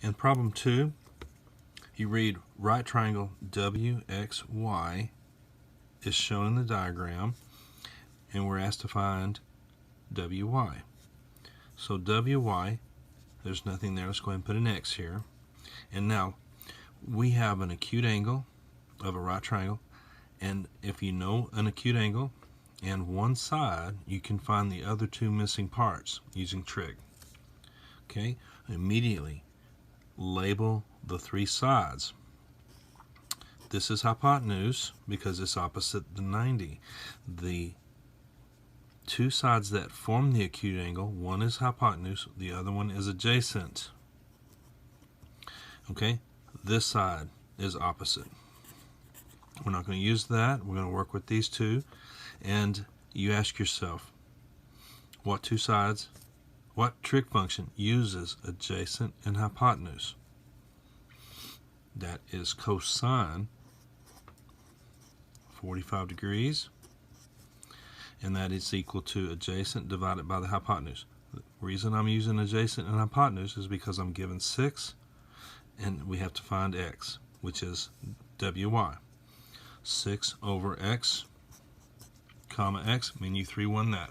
In problem 2, you read right triangle WXY is shown in the diagram, and we're asked to find WY. So WY, there's nothing there. Let's go ahead and put an X here. And now we have an acute angle of a right triangle, and if you know an acute angle and one side, you can find the other two missing parts using trig. Okay, immediately label the three sides. This is hypotenuse because it's opposite the 90. The two sides that form the acute angle, one is hypotenuse, the other one is adjacent. Okay, this side is opposite. We're not going to use that. We're going to work with these two. And you ask yourself, what two sides, what trig function uses adjacent and hypotenuse? That is cosine 45 degrees, and that is equal to adjacent divided by the hypotenuse. The reason I'm using adjacent and hypotenuse is because I'm given 6, and we have to find x, which is WY. 6 over x, comma x, mean you 3-1 that.